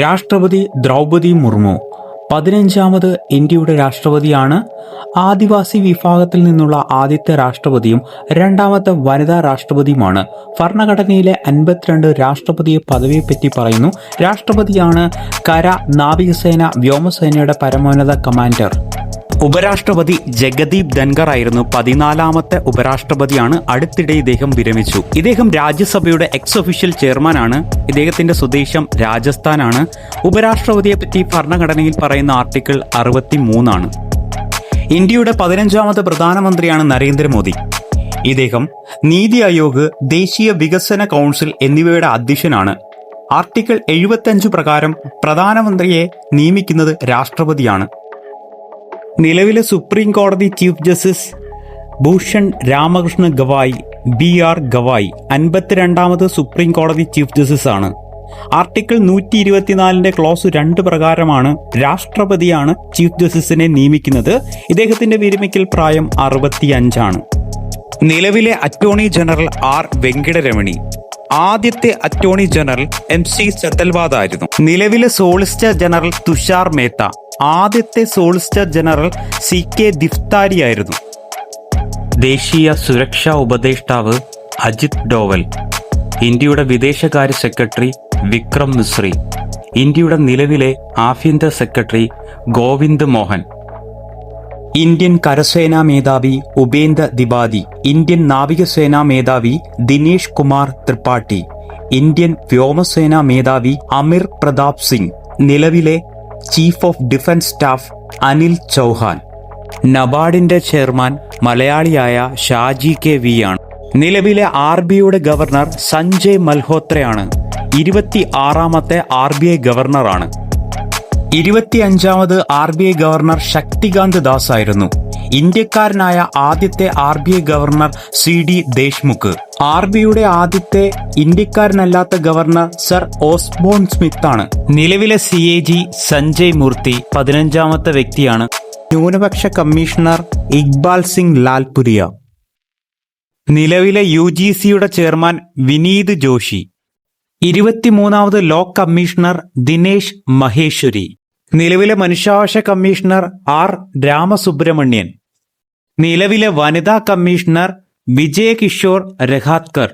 രാഷ്ട്രപതി ദ്രൗപദി മുർമു 15ാമത് ഇന്ത്യയുടെ രാഷ്ട്രപതിയാണ്. ആദിവാസി വിഭാഗത്തിൽ നിന്നുള്ള ആദ്യത്തെ രാഷ്ട്രപതിയും രണ്ടാമത്തെ വനിതാ രാഷ്ട്രപതിയുമാണ്. ഭരണഘടനയിലെ 52 രാഷ്ട്രപതി പദവിയെപ്പറ്റി പറയുന്നു. രാഷ്ട്രപതിയാണ് കര, നാവികസേന, വ്യോമസേനയുടെ പരമോന്നത കമാൻഡർ. ഉപരാഷ്ട്രപതി ജഗദീപ് ധൻഖർ ആയിരുന്നു 14ാമത്തെ ഉപരാഷ്ട്രപതിയാണ്. അടുത്തിടെ ഇദ്ദേഹം വിരമിച്ചു. ഇദ്ദേഹം രാജ്യസഭയുടെ എക്സ് ഒഫീഷ്യൽ ചെയർമാനാണ്. ഇദ്ദേഹത്തിന്റെ സ്വദേശം രാജസ്ഥാനാണ്. ഉപരാഷ്ട്രപതിയെ പറ്റി ഭരണഘടനയിൽ പറയുന്ന ആർട്ടിക്കിൾ 63 ഇന്ത്യയുടെ 15ാമത്തെ പ്രധാനമന്ത്രിയാണ് നരേന്ദ്രമോദി. ഇദ്ദേഹം നീതി ആയോഗ്, ദേശീയ വികസന കൗൺസിൽ എന്നിവയുടെ അധ്യക്ഷനാണ്. ആർട്ടിക്കിൾ 75 പ്രകാരം പ്രധാനമന്ത്രിയെ നിയമിക്കുന്നത് രാഷ്ട്രപതിയാണ്. നിലവിലെ സുപ്രീം കോടതി chief justice Bhushan Ramakrishna Gavai BR Gavai 52ാമത് സുപ്രീം കോടതി ചീഫ് ജസ്റ്റിസ് ആണ്. ആർട്ടിക്കിൾ 124 ക്ലോസ് 2 പ്രകാരമാണ് രാഷ്ട്രപതിയാണ് ചീഫ് ജസ്റ്റിസിനെ നിയമിക്കുന്നത്. ഇദ്ദേഹത്തിന്റെ വിരമിക്കൽ പ്രായം 65 നിലവിലെ അറ്റോർണി ജനറൽ R വെങ്കിടരമണി ആദ്യത്തെ അറ്റോർണി ജനറൽ MC സത്തൽവാദ് ആയിരുന്നു. നിലവിലെ സോളിസിറ്റർ ജനറൽ തുഷാർ മേത്ത ആദ്യത്തെ സോളിസിറ്റർ ജനറൽ CK ദിഫ്താരി ആയിരുന്നു. ദേശീയ സുരക്ഷാ ഉപദേഷ്ടാവ് അജിത് ഡോവൽ. ഇന്ത്യയുടെ വിദേശകാര്യ സെക്രട്ടറി വിക്രം മിശ്രി. ഇന്ത്യയുടെ നിലവിലെ ആഭ്യന്തര സെക്രട്ടറി ഗോവിന്ദ് മോഹൻ. ഇന്ത്യൻ കരസേനാ മേധാവി ഉപേന്ദ്ര ദ്വിപാഠി. ഇന്ത്യൻ നാവികസേനാ മേധാവി ദിനേശ് കുമാർ ത്രിപാഠി. ഇന്ത്യൻ വ്യോമസേനാ മേധാവി അമിർ പ്രതാപ് സിംഗ്. നിലവിലെ chief of defence staff Anil Chauhan. നബാർഡിന്റെ ചെയർമാൻ മലയാളിയായ ഷാജി KV ആണ്. നിലവിലെ RBIയുടെ ഗവർണർ സഞ്ജയ് മൽഹോത്രയാണ്. 26ാമത്തെ RBI ഗവർണറാണ്. 25ാമത് RBI ഗവർണർ ശക്തികാന്ത് ദാസ് ആയിരുന്നു. ഇന്ത്യക്കാരനായ ആദ്യത്തെ RBI ഗവർണർ CD ദേശ്മുഖ്. RBIയുടെ ആദ്യത്തെ ഇന്ത്യക്കാരനല്ലാത്ത ഗവർണർ സർ ഓസ്ബോൺ സ്മിത്ത് ആണ്. നിലവിലെ CAG സഞ്ജയ് മൂർത്തി 15ാമത്തെ വ്യക്തിയാണ്. ന്യൂനപക്ഷ കമ്മീഷണർ ഇക്ബാൽ സിംഗ് ലാൽപുരിയ. നിലവിലെ UGCയുടെ ചെയർമാൻ വിനീത് ജോഷി. 23ാമത് ലോ കമ്മീഷണർ ദിനേശ് മഹേശ്വരി. നിലവിലെ മനുഷ്യാവകാശ കമ്മീഷണർ R രാമസുബ്രഹ്മണ്യൻ. നിലവിലെ വനിതാ കമ്മീഷണർ വിജയ് കിഷോർ രഹാത്കർ.